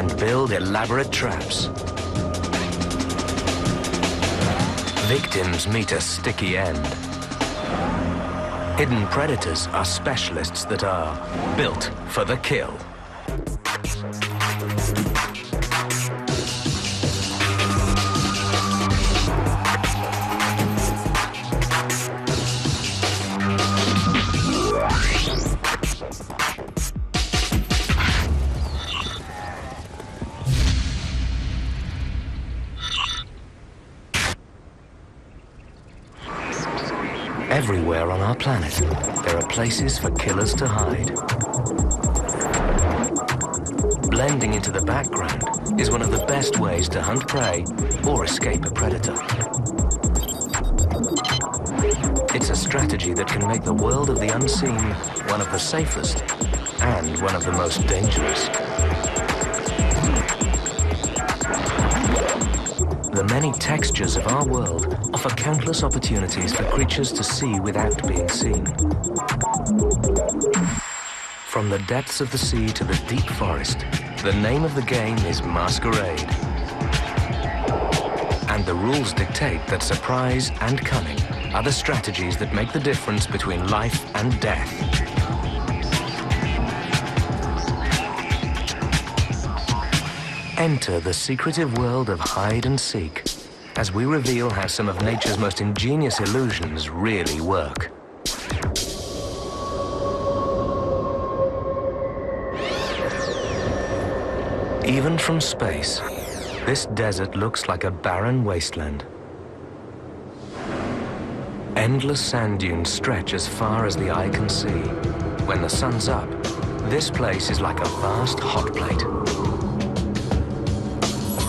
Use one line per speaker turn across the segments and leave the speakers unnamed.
and build elaborate traps. Victims meet a sticky end. Hidden predators are specialists that are built for the kill. Everywhere on our planet, there are places for killers to hide. Blending into the background is one of the best ways to hunt prey or escape a predator. It's a strategy that can make the world of the unseen one of the safest and one of the most dangerous. The many textures of our world offer countless opportunities for creatures to see without being seen. From the depths of the sea to the deep forest, the name of the game is masquerade. And the rules dictate that surprise and cunning are the strategies that make the difference between life and death. Enter the secretive world of hide and seek as we reveal how some of nature's most ingenious illusions really work. Even from space, this desert looks like a barren wasteland. Endless sand dunes stretch as far as the eye can see. When the sun's up, this place is like a vast hot plate.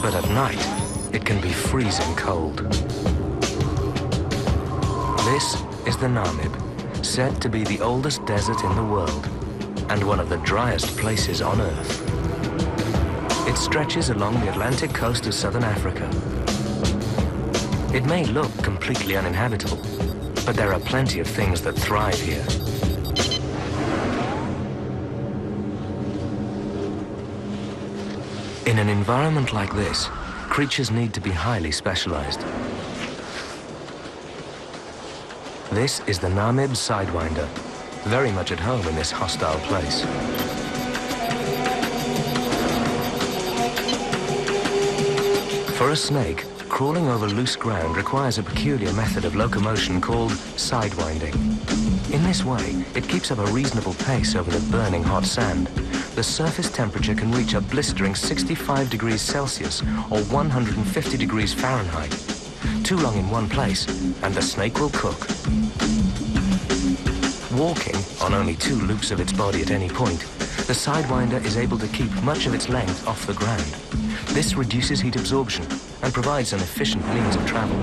But at night, it can be freezing cold. This is the Namib, said to be the oldest desert in the world and one of the driest places on Earth. It stretches along the Atlantic coast of southern Africa. It may look completely uninhabitable, but there are plenty of things that thrive here. In an environment like this, creatures need to be highly specialized. This is the Namib sidewinder, very much at home in this hostile place. For a snake, crawling over loose ground requires a peculiar method of locomotion called sidewinding. In this way, it keeps up a reasonable pace over the burning hot sand. The surface temperature can reach a blistering 65 degrees Celsius or 150 degrees Fahrenheit. Too long in one place, and the snake will cook. Walking on only 2 loops of its body at any point, the sidewinder is able to keep much of its length off the ground. This reduces heat absorption and provides an efficient means of travel.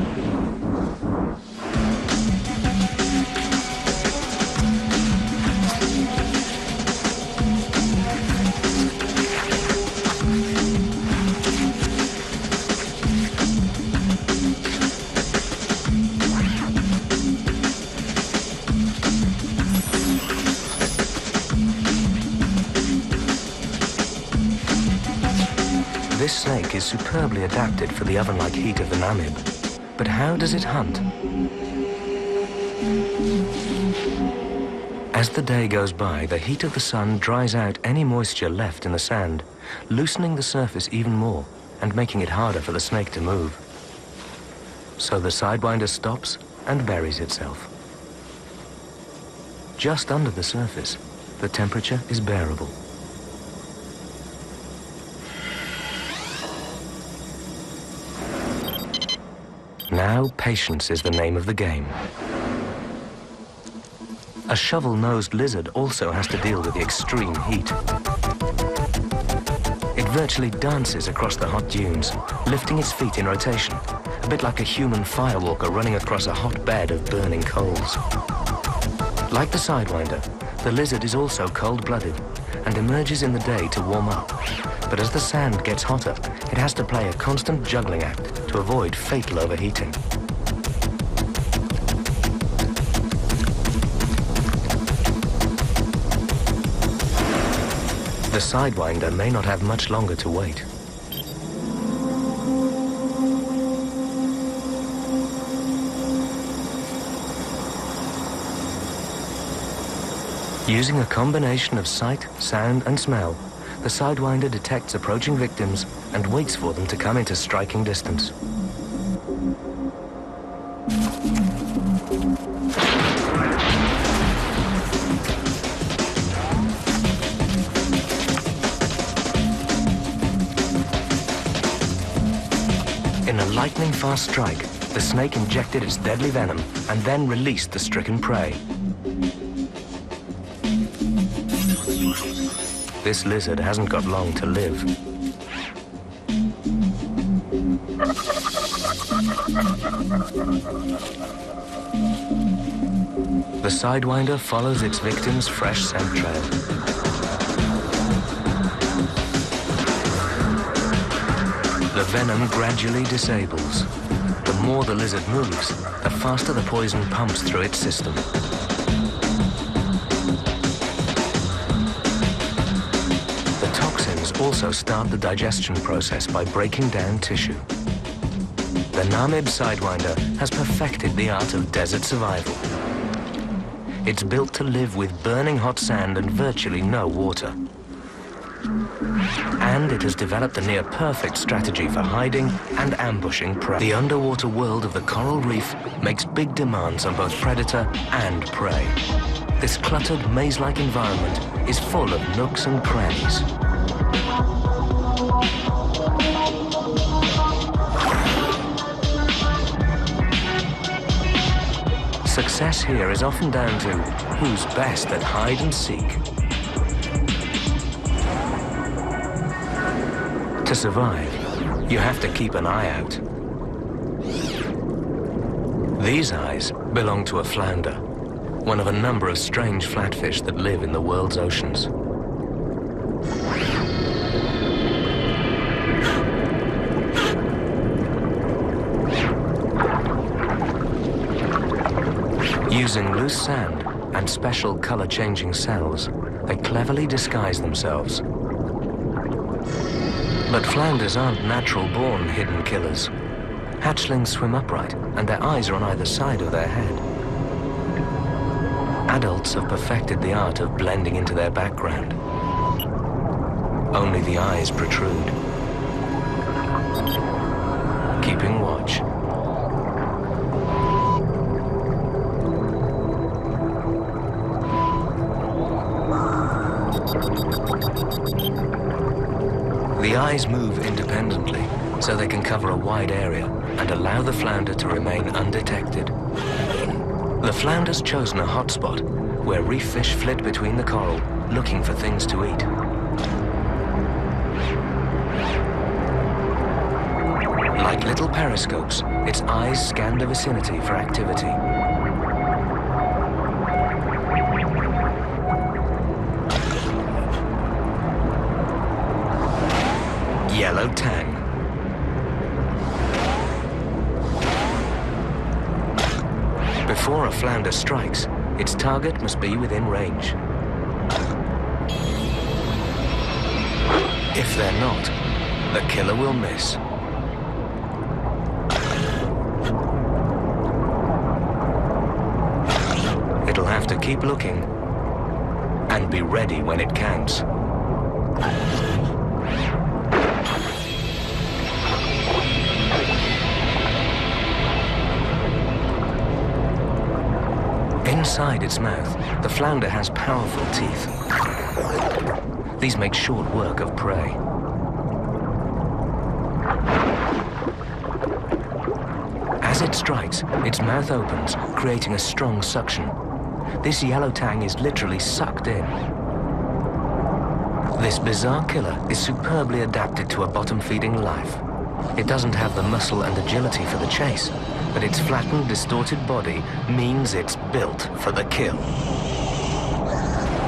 This snake is superbly adapted for the oven-like heat of the Namib. But how does it hunt? As the day goes by, the heat of the sun dries out any moisture left in the sand, loosening the surface even more and making it harder for the snake to move. So the sidewinder stops and buries itself. Just under the surface, the temperature is bearable. Now, patience is the name of the game. A shovel-nosed lizard also has to deal with the extreme heat. It virtually dances across the hot dunes, lifting its feet in rotation, a bit like a human firewalker running across a hot bed of burning coals. Like the sidewinder, the lizard is also cold-blooded and emerges in the day to warm up. But as the sand gets hotter, it has to play a constant juggling act to avoid fatal overheating. The sidewinder may not have much longer to wait. Using a combination of sight, sound, and smell, the sidewinder detects approaching victims and waits for them to come into striking distance. In a lightning-fast strike, the snake injected its deadly venom and then released the stricken prey. This lizard hasn't got long to live. The sidewinder follows its victim's fresh scent trail. The venom gradually disables. The more the lizard moves, the faster the poison pumps through its system. Also start the digestion process by breaking down tissue. The Namib sidewinder has perfected the art of desert survival. It's built to live with burning hot sand and virtually no water. And it has developed a near-perfect strategy for hiding and ambushing prey. The underwater world of the coral reef makes big demands on both predator and prey. This cluttered, maze-like environment is full of nooks and crannies. Success here is often down to who's best at hide and seek. To survive, you have to keep an eye out. These eyes belong to a flounder, one of a number of strange flatfish that live in the world's oceans. Using loose sand and special color-changing cells, they cleverly disguise themselves. But flounders aren't natural-born hidden killers. Hatchlings swim upright, and their eyes are on either side of their head. Adults have perfected the art of blending into their background. Only the eyes protrude, keeping watch. The eyes move independently, so they can cover a wide area and allow the flounder to remain undetected. The flounder's chosen a hotspot where reef fish flit between the coral, looking for things to eat. Like little periscopes, its eyes scan the vicinity for activity. Yellow tang. Before a flounder strikes, its target must be within range. If they're not, the killer will miss. It'll have to keep looking and be ready when it counts. Inside its mouth, the flounder has powerful teeth. These make short work of prey. As it strikes, its mouth opens, creating a strong suction. This yellow tang is literally sucked in. This bizarre killer is superbly adapted to a bottom-feeding life. It doesn't have the muscle and agility for the chase, but its flattened, distorted body means it's built for the kill.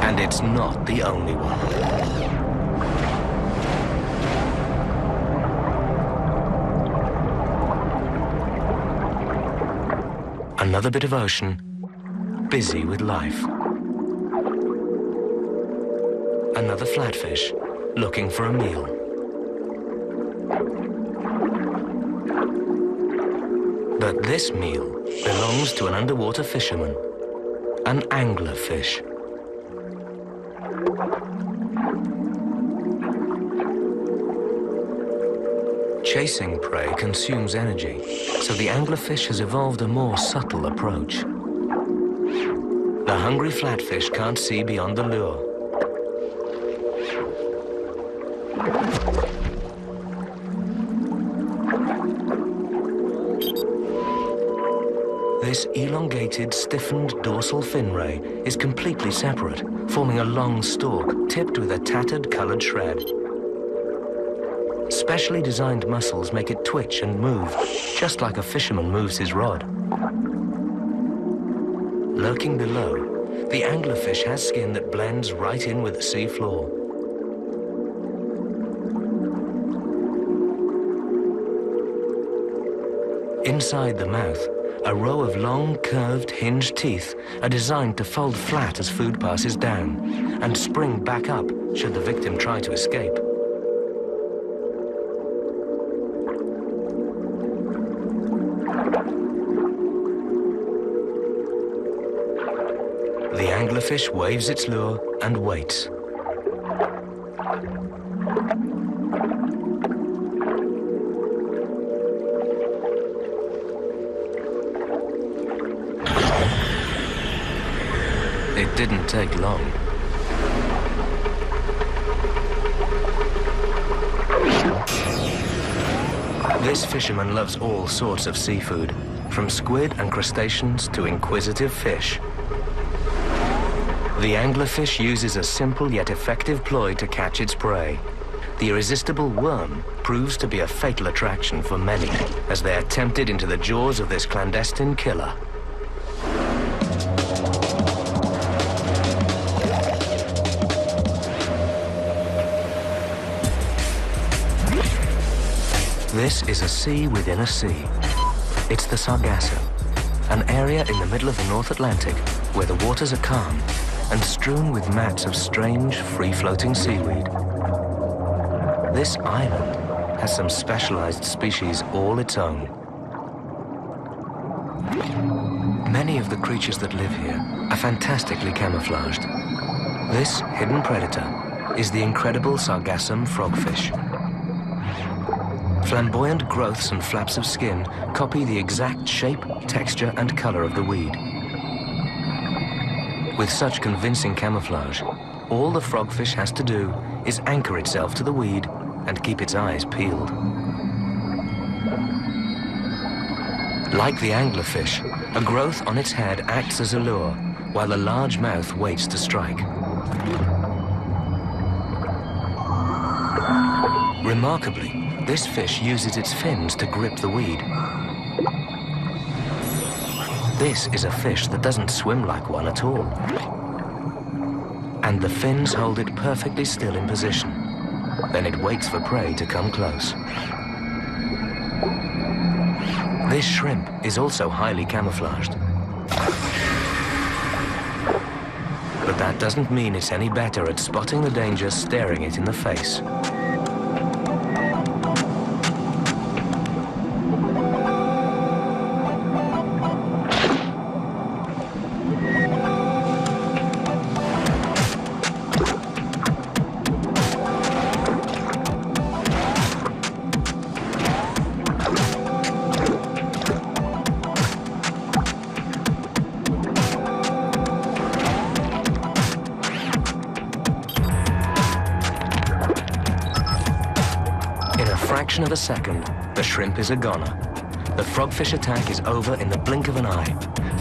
And it's not the only one. Another bit of ocean, busy with life. Another flatfish, looking for a meal. But this meal belongs to an underwater fisherman, an anglerfish. Chasing prey consumes energy, so the anglerfish has evolved a more subtle approach. The hungry flatfish can't see beyond the lure. This elongated, stiffened dorsal fin ray is completely separate, forming a long stalk tipped with a tattered colored shred. Specially designed muscles make it twitch and move, just like a fisherman moves his rod. Lurking below, the anglerfish has skin that blends right in with the sea floor. Inside the mouth, a row of long, curved, hinged teeth are designed to fold flat as food passes down and spring back up should the victim try to escape. The anglerfish waves its lure and waits. It didn't take long. This fisherman loves all sorts of seafood, from squid and crustaceans to inquisitive fish. The anglerfish uses a simple yet effective ploy to catch its prey. The irresistible worm proves to be a fatal attraction for many as they are tempted into the jaws of this clandestine killer. This is a sea within a sea. It's the Sargasso, an area in the middle of the North Atlantic where the waters are calm and strewn with mats of strange, free-floating seaweed. This island has some specialized species all its own. Many of the creatures that live here are fantastically camouflaged. This hidden predator is the incredible Sargassum frogfish. Flamboyant growths and flaps of skin copy the exact shape, texture, and color of the weed. With such convincing camouflage, all the frogfish has to do is anchor itself to the weed and keep its eyes peeled. Like the anglerfish, a growth on its head acts as a lure, while the large mouth waits to strike. Remarkably, this fish uses its fins to grip the weed. This is a fish that doesn't swim like one at all. And the fins hold it perfectly still in position. Then it waits for prey to come close. This shrimp is also highly camouflaged. But that doesn't mean it's any better at spotting the danger staring it in the face. Of a second, the shrimp is a goner. The frogfish attack is over in the blink of an eye,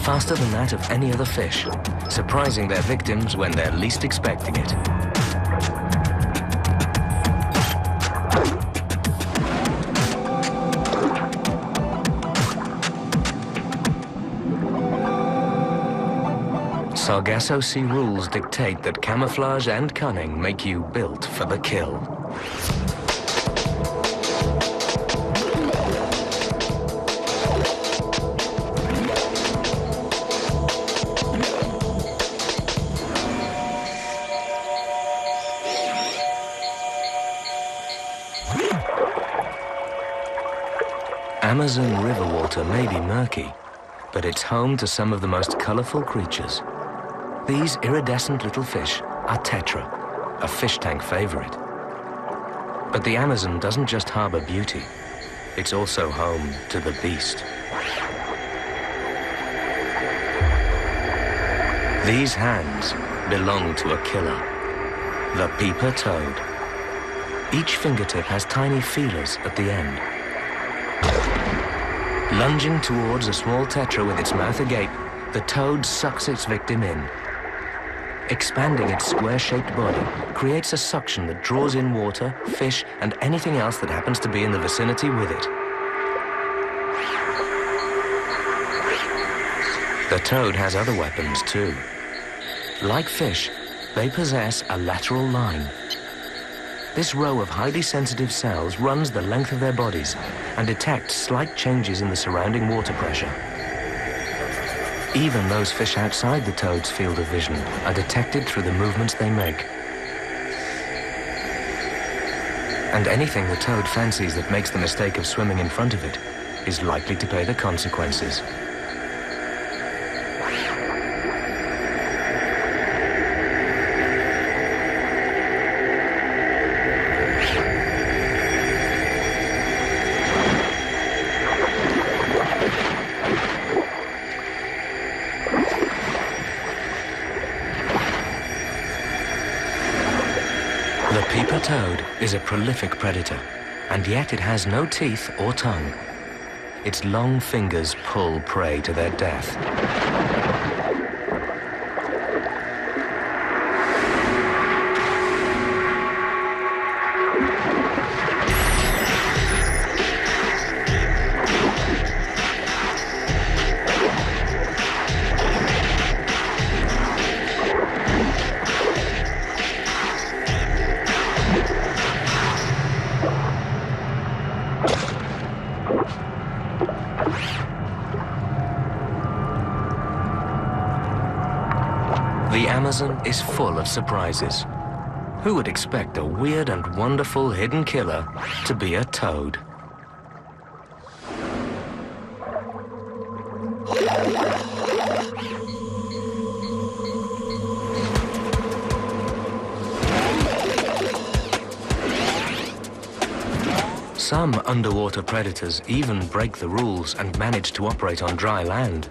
faster than that of any other fish, surprising their victims when they're least expecting it. Sargasso Sea rules dictate that camouflage and cunning make you built for the kill. Amazon river water may be murky, but it's home to some of the most colorful creatures. These iridescent little fish are tetra, a fish tank favorite. But the Amazon doesn't just harbor beauty, it's also home to the beast. These hands belong to a killer, the peeper toad. Each fingertip has tiny feelers at the end. Lunging towards a small tetra with its mouth agape, the toad sucks its victim in. Expanding its square-shaped body creates a suction that draws in water, fish, and anything else that happens to be in the vicinity with it. The toad has other weapons too. Like fish, they possess a lateral line. This row of highly sensitive cells runs the length of their bodies and detects slight changes in the surrounding water pressure. Even those fish outside the toad's field of vision are detected through the movements they make. And anything the toad fancies that makes the mistake of swimming in front of it is likely to pay the consequences. The peeper toad is a prolific predator, and yet it has no teeth or tongue. Its long fingers pull prey to their death. The Amazon is full of surprises. Who would expect a weird and wonderful hidden killer to be a toad? Some underwater predators even break the rules and manage to operate on dry land.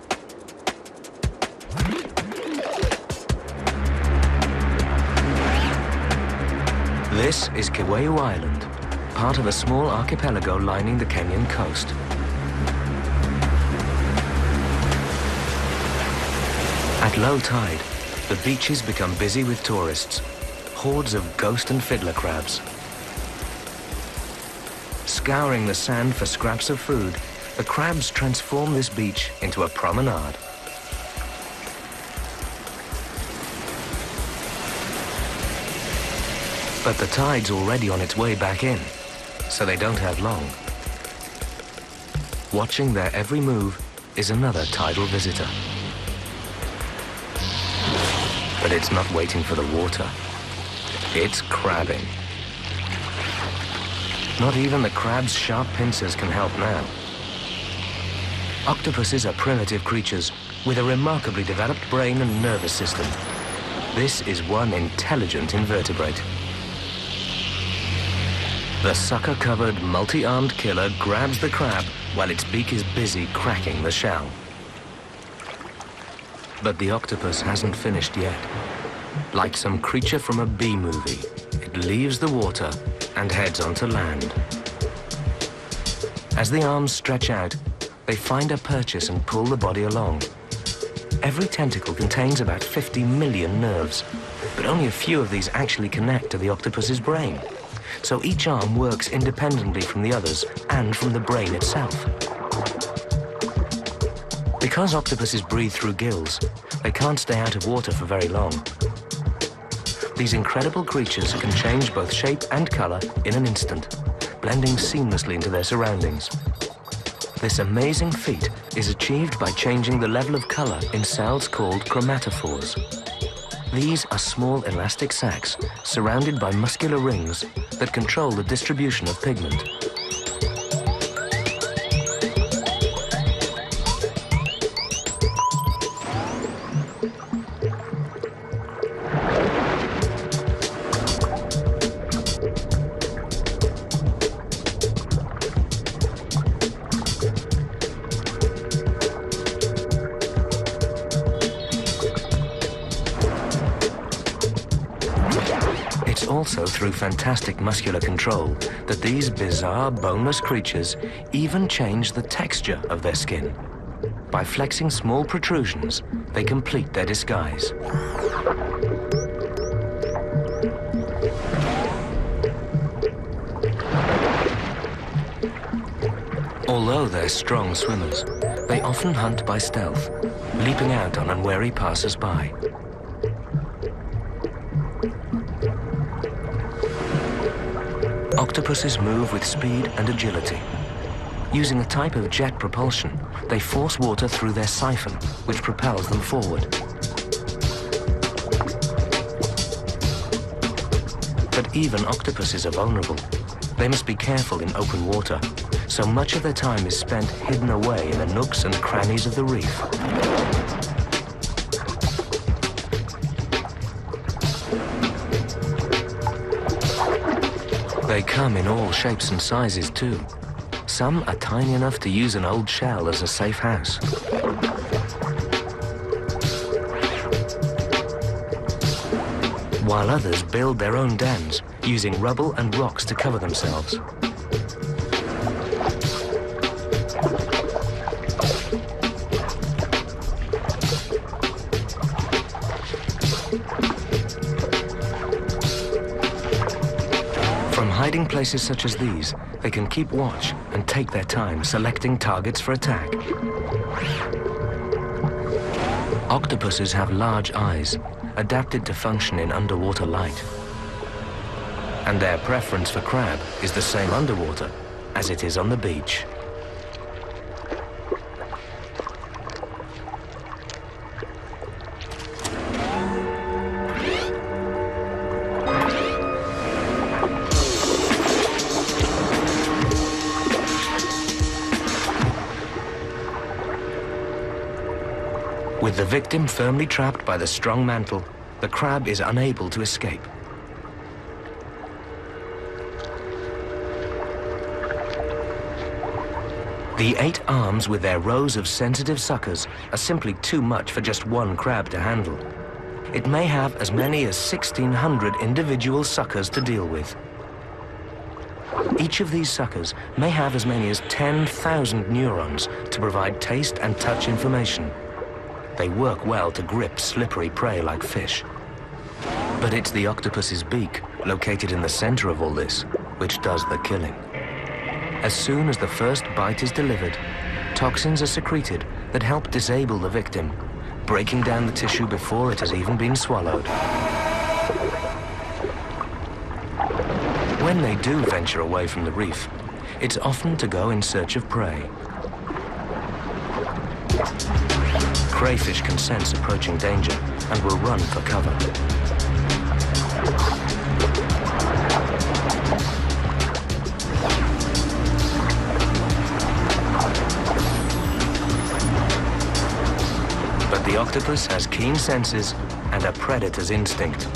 This is Kiwehu Island, part of a small archipelago lining the Kenyan coast. At low tide, the beaches become busy with tourists, hordes of ghost and fiddler crabs. Scouring the sand for scraps of food, the crabs transform this beach into a promenade. But the tide's already on its way back in, so they don't have long. Watching their every move is another tidal visitor. But it's not waiting for the water. It's crabbing. Not even the crab's sharp pincers can help now. Octopuses are primitive creatures with a remarkably developed brain and nervous system. This is one intelligent invertebrate. The sucker-covered, multi-armed killer grabs the crab while its beak is busy cracking the shell. But the octopus hasn't finished yet. Like some creature from a B-movie, it leaves the water and heads onto land. As the arms stretch out, they find a purchase and pull the body along. Every tentacle contains about 50 million nerves, but only a few of these actually connect to the octopus's brain. So each arm works independently from the others and from the brain itself. Because octopuses breathe through gills, they can't stay out of water for very long. These incredible creatures can change both shape and color in an instant, blending seamlessly into their surroundings. This amazing feat is achieved by changing the level of color in cells called chromatophores. These are small elastic sacs surrounded by muscular rings that control the distribution of pigment. It's also through fantastic muscular control that these bizarre boneless creatures even change the texture of their skin. By flexing small protrusions, they complete their disguise. Although they're strong swimmers, they often hunt by stealth, leaping out on unwary passers-by. Octopuses move with speed and agility. Using a type of jet propulsion, they force water through their siphon, which propels them forward. But even octopuses are vulnerable. They must be careful in open water, so much of their time is spent hidden away in the nooks and crannies of the reef. They come in all shapes and sizes too. Some are tiny enough to use an old shell as a safe house. While others build their own dens, using rubble and rocks to cover themselves. Hiding places such as these, they can keep watch and take their time selecting targets for attack. Octopuses have large eyes, adapted to function in underwater light. And their preference for crab is the same underwater as it is on the beach. With the victim firmly trapped by the strong mantle, the crab is unable to escape. The 8 arms with their rows of sensitive suckers are simply too much for just one crab to handle. It may have as many as 1,600 individual suckers to deal with. Each of these suckers may have as many as 10,000 neurons to provide taste and touch information. They work well to grip slippery prey like fish. But it's the octopus's beak, located in the center of all this, which does the killing. As soon as the first bite is delivered, toxins are secreted that help disable the victim, breaking down the tissue before it has even been swallowed. When they do venture away from the reef, it's often to go in search of prey. Crayfish can sense approaching danger and will run for cover. But the octopus has keen senses and a predator's instinct.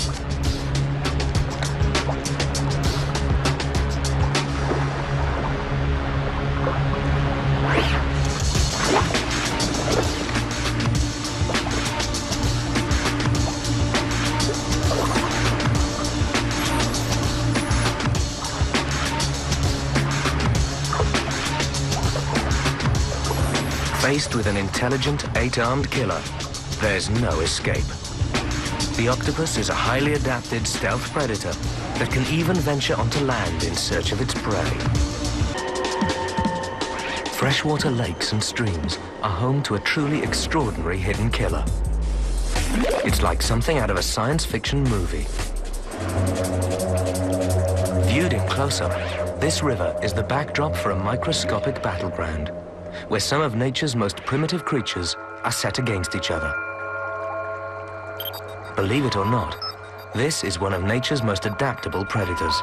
Faced with an intelligent 8-armed killer, there's no escape. The octopus is a highly adapted stealth predator that can even venture onto land in search of its prey. Freshwater lakes and streams are home to a truly extraordinary hidden killer. It's like something out of a science fiction movie. Viewed in close-up, this river is the backdrop for a microscopic battleground, where some of nature's most primitive creatures are set against each other. Believe it or not, this is one of nature's most adaptable predators,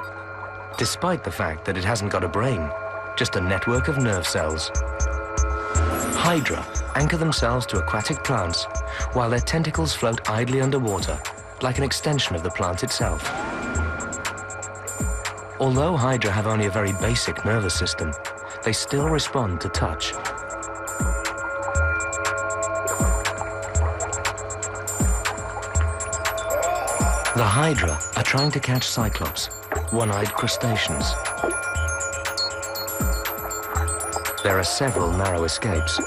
despite the fact that it hasn't got a brain, just a network of nerve cells. Hydra anchor themselves to aquatic plants, while their tentacles float idly underwater, like an extension of the plant itself. Although Hydra have only a very basic nervous system, they still respond to touch. The Hydra are trying to catch Cyclops, one-eyed crustaceans. There are several narrow escapes.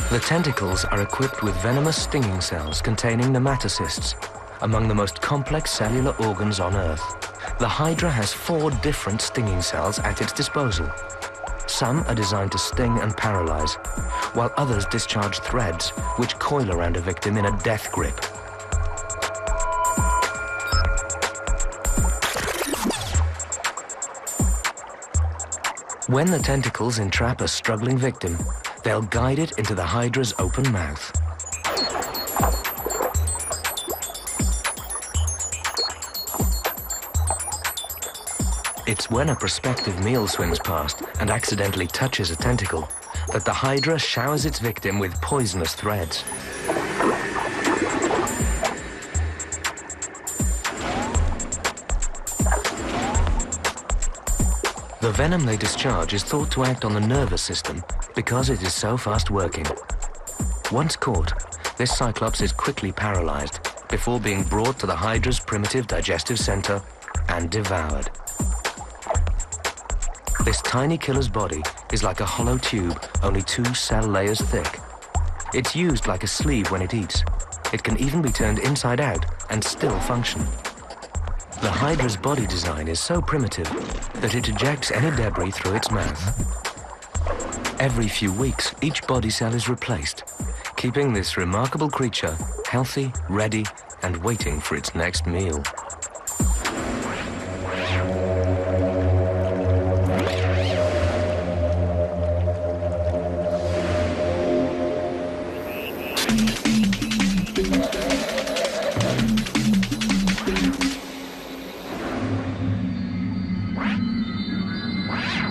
The tentacles are equipped with venomous stinging cells containing nematocysts, among the most complex cellular organs on Earth. The Hydra has 4 different stinging cells at its disposal. Some are designed to sting and paralyze, while others discharge threads which coil around a victim in a death grip. When the tentacles entrap a struggling victim, they'll guide it into the Hydra's open mouth. It's when a prospective meal swims past and accidentally touches a tentacle that the Hydra showers its victim with poisonous threads. The venom they discharge is thought to act on the nervous system because it is so fast working. Once caught, this Cyclops is quickly paralyzed before being brought to the Hydra's primitive digestive center and devoured. This tiny killer's body is like a hollow tube, only 2 cell layers thick. It's used like a sleeve when it eats. It can even be turned inside out and still function. The Hydra's body design is so primitive that it ejects any debris through its mouth. Every few weeks, each body cell is replaced, keeping this remarkable creature healthy, ready, and waiting for its next meal.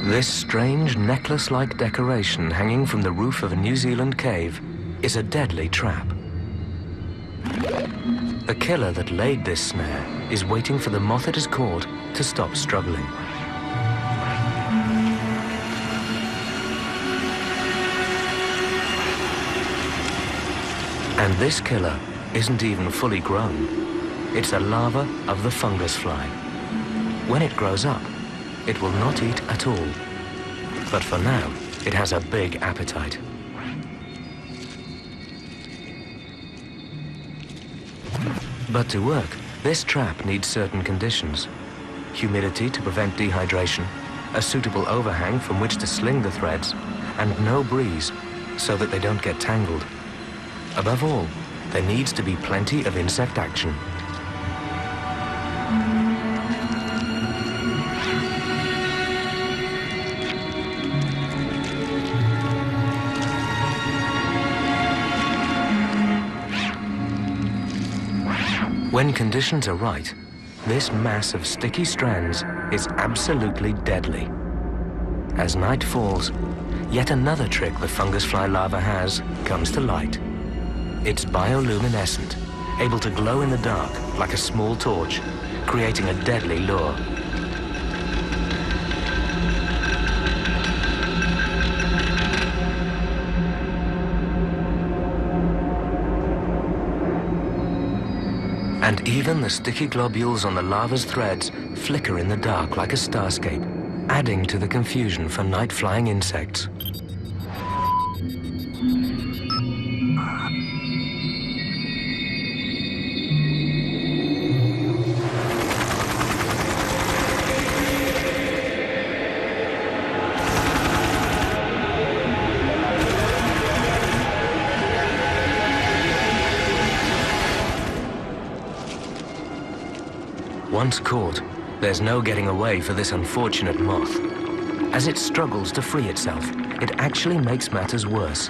This strange necklace-like decoration hanging from the roof of a New Zealand cave is a deadly trap. The killer that laid this snare is waiting for the moth it has caught to stop struggling. And this killer isn't even fully grown. It's a larva of the fungus fly. When it grows up, it will not eat at all. But for now, it has a big appetite. But to work, this trap needs certain conditions. Humidity to prevent dehydration, a suitable overhang from which to sling the threads, and no breeze so that they don't get tangled. Above all, there needs to be plenty of insect action. When conditions are right, this mass of sticky strands is absolutely deadly. As night falls, yet another trick the fungus fly larva has comes to light. It's bioluminescent, able to glow in the dark like a small torch, creating a deadly lure. And even the sticky globules on the larva's threads flicker in the dark like a starscape, adding to the confusion for night-flying insects. Once caught, there's no getting away for this unfortunate moth. As it struggles to free itself, it actually makes matters worse.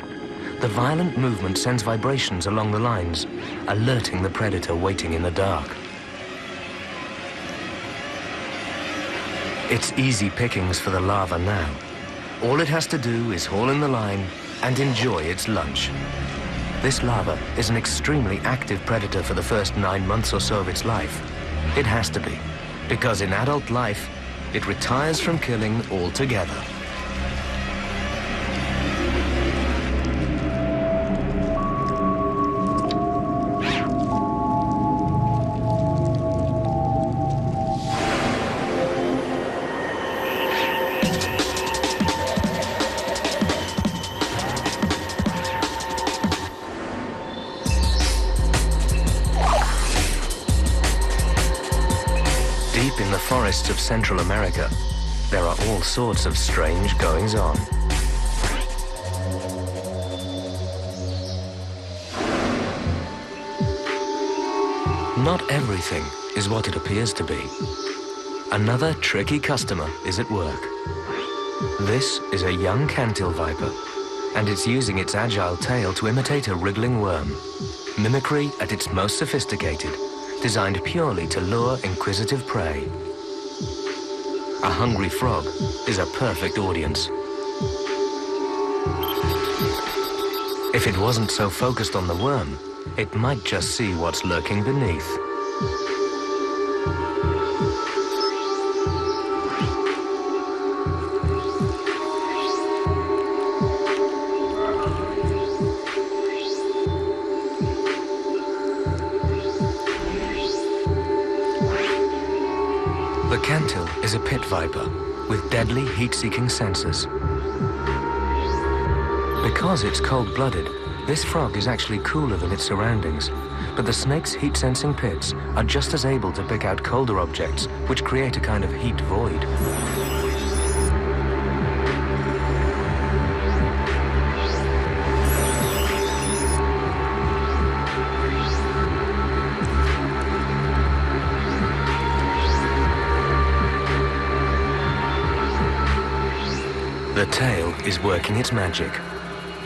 The violent movement sends vibrations along the lines, alerting the predator waiting in the dark. It's easy pickings for the larva now. All it has to do is haul in the line and enjoy its lunch. This larva is an extremely active predator for the first 9 months or so of its life. It has to be, because in adult life, it retires from killing altogether. Deep in the forests of Central America, there are all sorts of strange goings-on. Not everything is what it appears to be. Another tricky customer is at work. This is a young cantil viper, and it's using its agile tail to imitate a wriggling worm. Mimicry at its most sophisticated, designed purely to lure inquisitive prey. A hungry frog is a perfect audience. If it wasn't so focused on the worm, it might just see what's lurking beneath. The cantil is a pit viper with deadly heat-seeking sensors. Because it's cold-blooded, this frog is actually cooler than its surroundings, but the snake's heat-sensing pits are just as able to pick out colder objects, which create a kind of heat void. The tail is working its magic.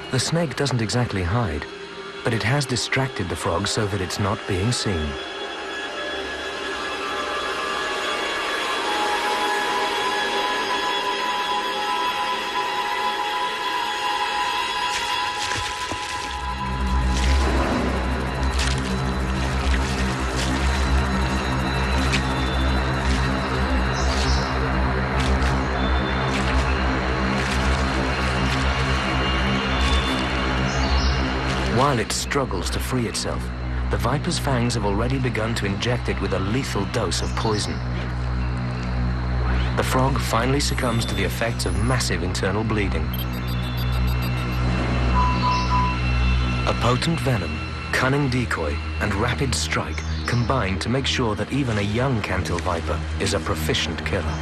The snake doesn't exactly hide, but it has distracted the frog so that it's not being seen. While it struggles to free itself, the viper's fangs have already begun to inject it with a lethal dose of poison. The frog finally succumbs to the effects of massive internal bleeding. A potent venom, cunning decoy, and rapid strike combine to make sure that even a young cantil viper is a proficient killer.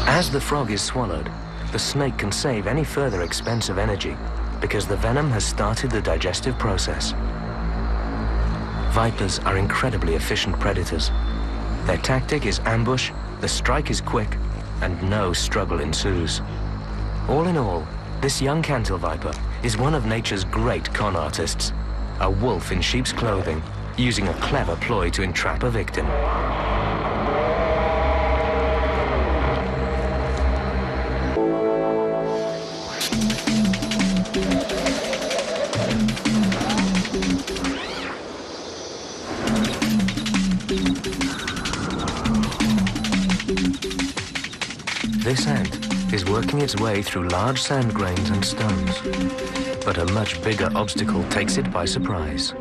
As the frog is swallowed, the snake can save any further expense of energy because the venom has started the digestive process. Vipers are incredibly efficient predators. Their tactic is ambush, the strike is quick, and no struggle ensues. All in all, this young cantil viper is one of nature's great con artists, a wolf in sheep's clothing, using a clever ploy to entrap a victim. This ant is working its way through large sand grains and stones, but a much bigger obstacle takes it by surprise.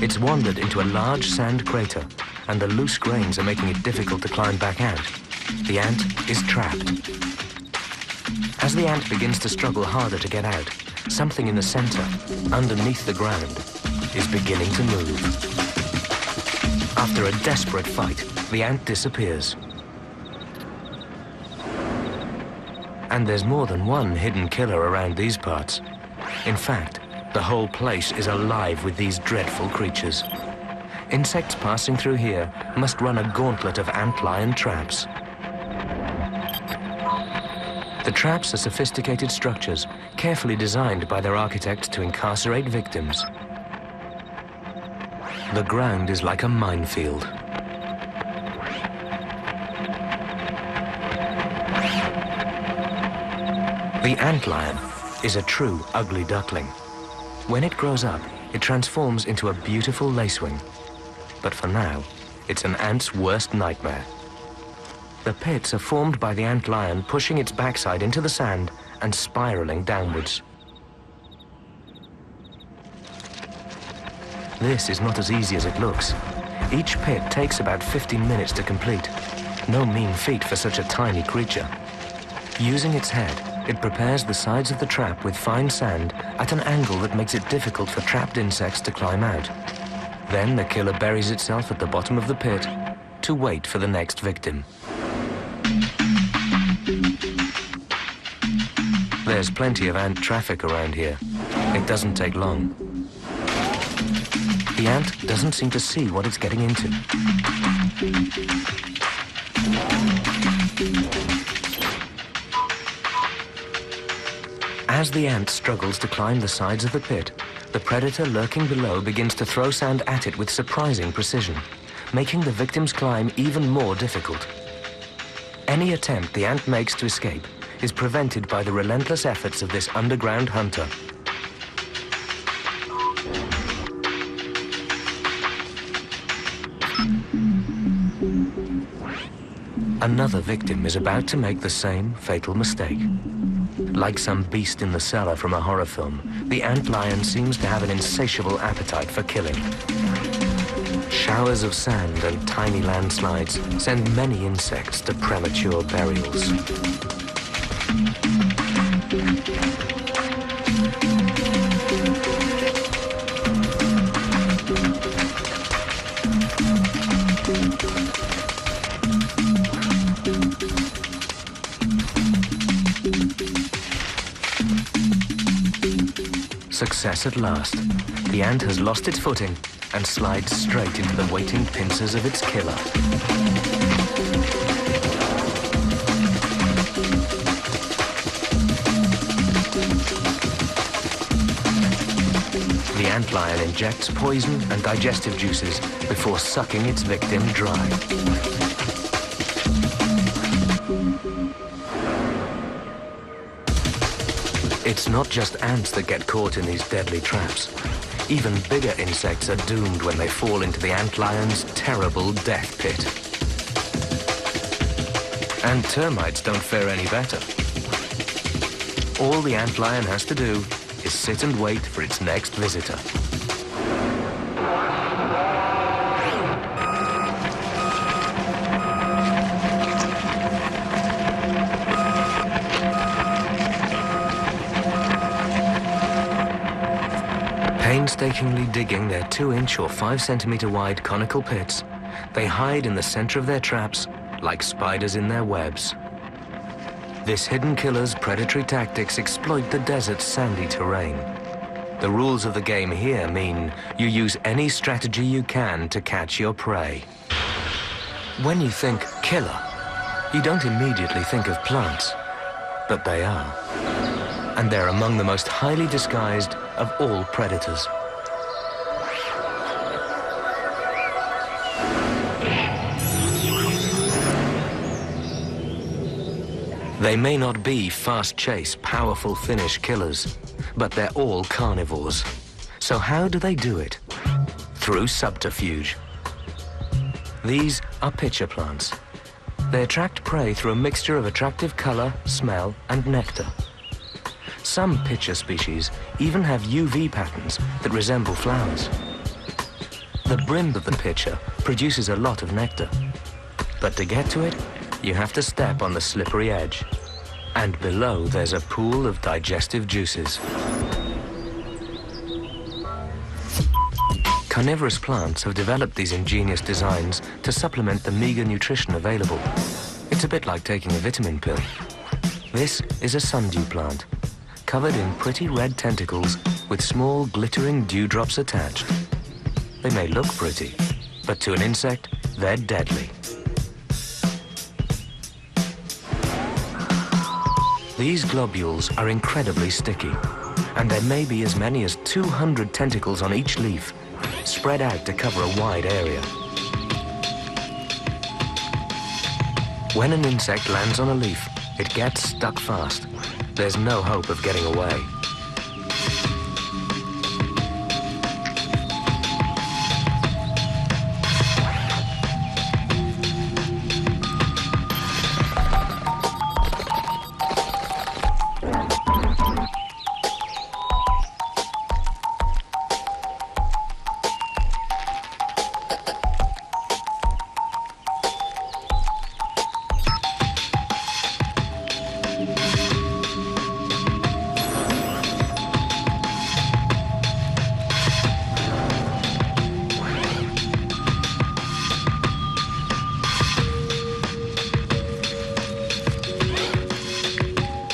It's wandered into a large sand crater, and the loose grains are making it difficult to climb back out. The ant is trapped. As the ant begins to struggle harder to get out, something in the center, underneath the ground, is beginning to move. After a desperate fight, the ant disappears. And there's more than one hidden killer around these parts. In fact, the whole place is alive with these dreadful creatures. Insects passing through here must run a gauntlet of ant-lion traps. The traps are sophisticated structures, carefully designed by their architects to incarcerate victims. The ground is like a minefield. The antlion is a true ugly duckling. When it grows up, it transforms into a beautiful lacewing. But for now, it's an ant's worst nightmare. The pits are formed by the antlion pushing its backside into the sand and spiraling downwards. This is not as easy as it looks. Each pit takes about 15 minutes to complete. No mean feat for such a tiny creature. Using its head, it prepares the sides of the trap with fine sand at an angle that makes it difficult for trapped insects to climb out. Then the killer buries itself at the bottom of the pit to wait for the next victim. There's plenty of ant traffic around here. It doesn't take long. The ant doesn't seem to see what it's getting into. As the ant struggles to climb the sides of the pit, the predator lurking below begins to throw sand at it with surprising precision, making the victim's climb even more difficult. Any attempt the ant makes to escape is prevented by the relentless efforts of this underground hunter. Another victim is about to make the same fatal mistake. Like some beast in the cellar from a horror film, the antlion seems to have an insatiable appetite for killing. Showers of sand and tiny landslides send many insects to premature burials. Success at last. The ant has lost its footing and slides straight into the waiting pincers of its killer. The antlion injects poison and digestive juices before sucking its victim dry. It's not just ants that get caught in these deadly traps. Even bigger insects are doomed when they fall into the antlion's terrible death pit. And termites don't fare any better. All the antlion has to do is sit and wait for its next visitor. Painstakingly digging their 2-inch or 5-centimeter wide conical pits, they hide in the center of their traps like spiders in their webs. This hidden killer's predatory tactics exploit the desert's sandy terrain. The rules of the game here mean you use any strategy you can to catch your prey. When you think killer, you don't immediately think of plants, but they are. And they're among the most highly disguised of all predators. They may not be fast-chase, powerful finish killers, but they're all carnivores. So how do they do it? Through subterfuge. These are pitcher plants. They attract prey through a mixture of attractive color, smell, and nectar. Some pitcher species even have UV patterns that resemble flowers. The brim of the pitcher produces a lot of nectar. But to get to it, you have to step on the slippery edge. And below, there's a pool of digestive juices. Carnivorous plants have developed these ingenious designs to supplement the meager nutrition available. It's a bit like taking a vitamin pill. This is a sundew plant, covered in pretty red tentacles with small glittering dewdrops attached. They may look pretty, but to an insect, they're deadly. These globules are incredibly sticky, and there may be as many as 200 tentacles on each leaf, spread out to cover a wide area. When an insect lands on a leaf, it gets stuck fast. there's no hope of getting away.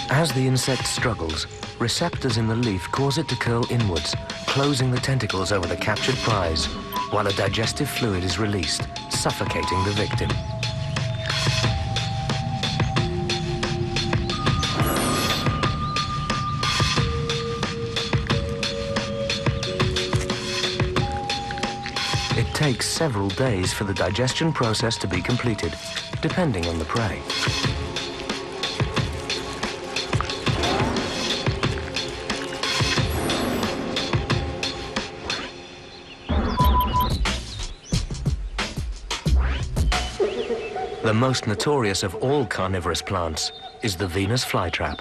As the insect struggles, receptors in the leaf cause it to curl inwards, closing the tentacles over the captured prize, while a digestive fluid is released, suffocating the victim. It takes several days for the digestion process to be completed, depending on the prey. The most notorious of all carnivorous plants is the Venus flytrap.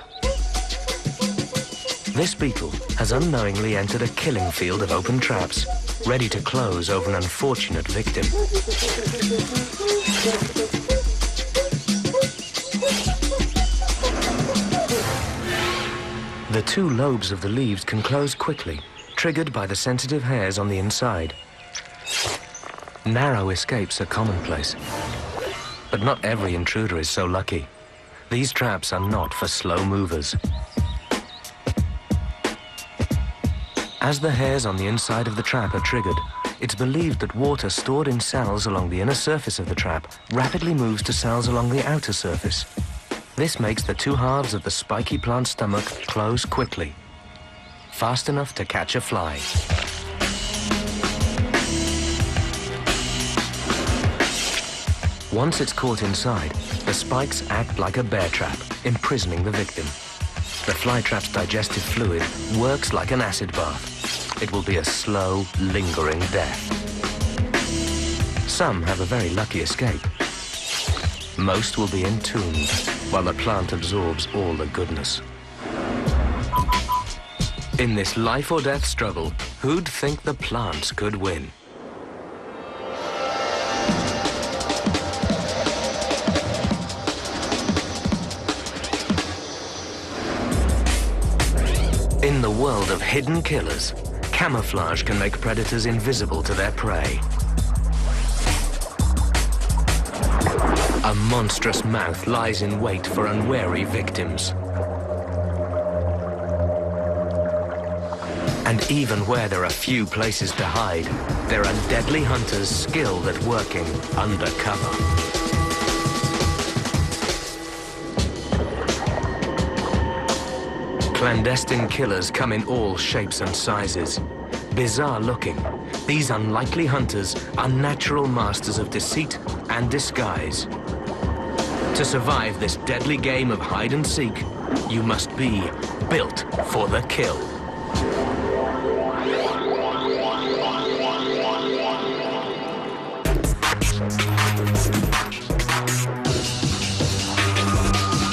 This beetle has unknowingly entered a killing field of open traps, ready to close over an unfortunate victim. The two lobes of the leaves can close quickly, triggered by the sensitive hairs on the inside. Narrow escapes are commonplace. But not every intruder is so lucky. These traps are not for slow movers. As the hairs on the inside of the trap are triggered, it's believed that water stored in cells along the inner surface of the trap rapidly moves to cells along the outer surface. This makes the two halves of the spiky plant stomach close quickly, fast enough to catch a fly. Once it's caught inside, the spikes act like a bear trap, imprisoning the victim. The flytrap's digestive fluid works like an acid bath. It will be a slow, lingering death. Some have a very lucky escape. Most will be entombed, while the plant absorbs all the goodness. In this life or death struggle, who'd think the plants could win? In the world of hidden killers, camouflage can make predators invisible to their prey. A monstrous mouth lies in wait for unwary victims. And even where there are few places to hide, there are deadly hunters skilled at working undercover. Clandestine killers come in all shapes and sizes. Bizarre looking, these unlikely hunters are natural masters of deceit and disguise. To survive this deadly game of hide and seek, you must be built for the kill.